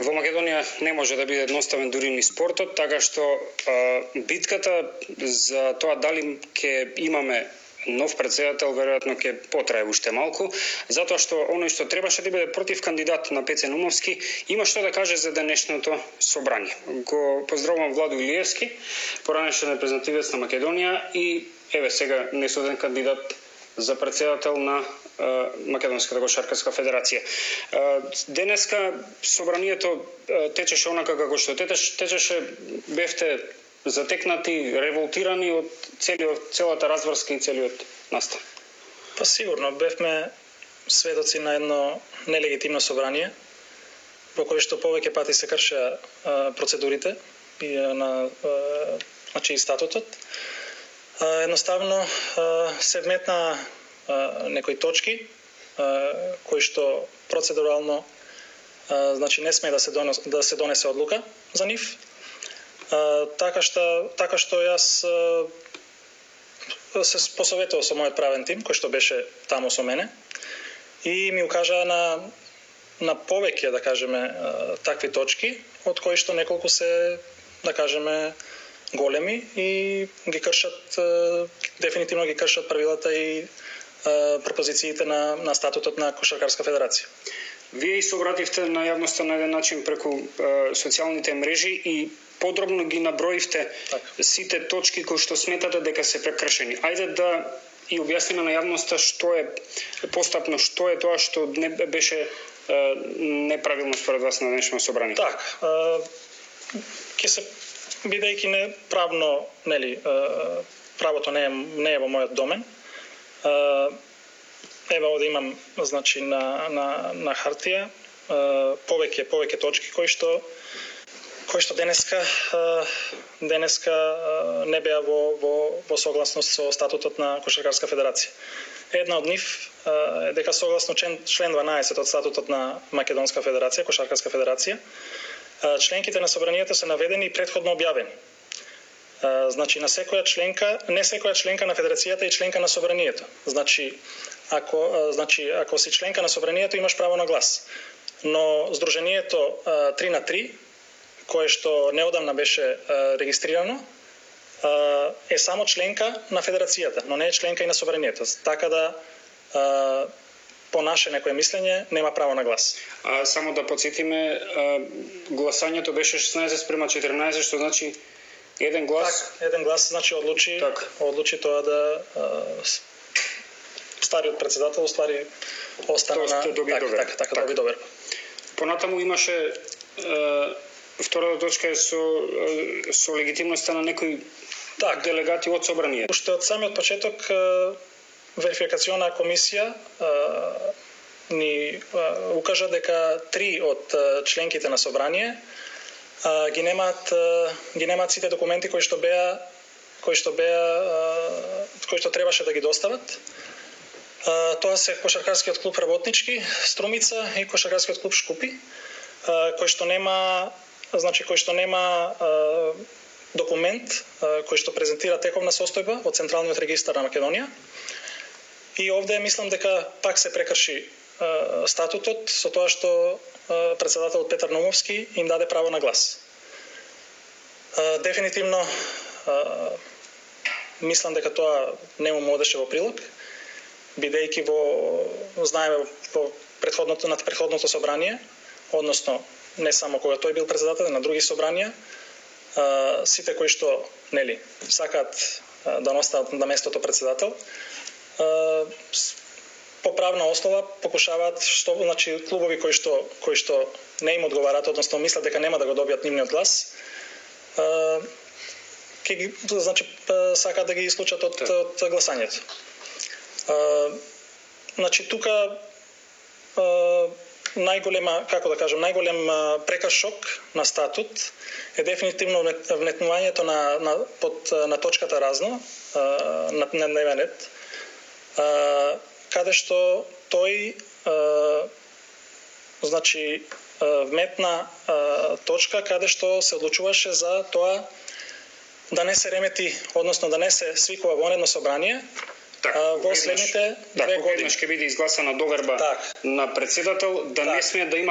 Во Македонија не може да биде едноставен дури ни спортот, така што битката за тоа дали ќе имаме нов председател веројатно ќе потрае уште малку, затоа што оној што требаше да биде против кандидат на Пеце Наумовски има што да каже за денешното собрание. Го поздравувам Владо Илиевски, поранешен репрезентативец на Македонија и еве сега несуден кандидат за председател на Македонската кошаркарска федерација. Денеска собранието течеше онака како што течеше, бевте затекнати, револтирани од целата разврска и целиот настан. Па сигурно бевме сведоци на едно нелегитимно собрание во кое што повеќе пати се кршеа процедурите и и статутот. Едноставно се вметна некои точки кои што процедурално не сме да се донесе одлука за нив. Така што јас се посоветував со мојот правен тим кој што беше таму со мене и ми укажа на повеќе, да кажеме, такви точки, од кои што неколку се, да кажеме, големи и ги кршат, дефинитивно ги кршат правилата и пропозициите на статутот на Кошаркарска федерација. Вие и се обративте на јавноста на еден начин преку социјалните мрежи и подробно ги наброивте сите точки кои што сметате дека се прекршени. Ајде да и објасниме на јавноста што е постапно, што е тоа што не беше неправилно според вас на денешното собрание. Ќе се бидејќи не правно, правото не е во мојот домен. Ева овде имам на хартија повеќе точки кои што денеска не беа во согласност со статутот на Кошаркарска федерација. Една од нив е дека согласно член 12 од статутот на Македонска федерација, Кошаркарска федерација, членките на собранието се наведени и претходно објавени. Не секоја членка на федерацијата е членка на собранието. Ако си членка на собранието имаш право на глас. Но Сдружението 3 на 3, кое што неодамна беше регистрирано, е само членка на федерацијата, но не е членка и на собранието. Така да по наше некое мислење нема право на глас. Само да подсетиме, гласањето беше 16:14, што значи еден глас. Еден глас одлучи тоа да стариот председател остана на доби доверба. Понатаму имаше втората точка е со легитимноста на некои делегати од собранието. Уште од самиот почеток верификациона комисија ни укажа дека 3 од членките на собрание ги немаат сите документи кои што требаше да ги достават. Тоа се Кошаркарскиот клуб Работнички Струмица и Кошаркарскиот клуб Шкупи, кој што нема документ кој што презентира тековна состојба од Централниот регистар на Македонија. И овде мислам дека пак се прекрши статутот со тоа што председателот Петар Наумовски им даде право на глас. Дефинитивно мислам дека тоа не му одеше во прилог, бидејќи знаеме во предходното собрание, односно не само кога тој бил председател, на други собранија, сите кои што сакаат да останат на местото председател, по правна основа покушаваат клубови кои што не им одговараат, односно мислат дека нема да го добијат нивниот глас, сакаат да ги исклучат од гласањето. Тука најголем прекршок на статут е дефинитивно внетнувањето на точката разно на дневен ред, каде што тој вметна точка каде што се одлучуваше за тоа да не се ремети, односно да не се свикува вонредно собрание во следните 2 години. Кога ќе биде изгласана доверба на председател, да не смее да има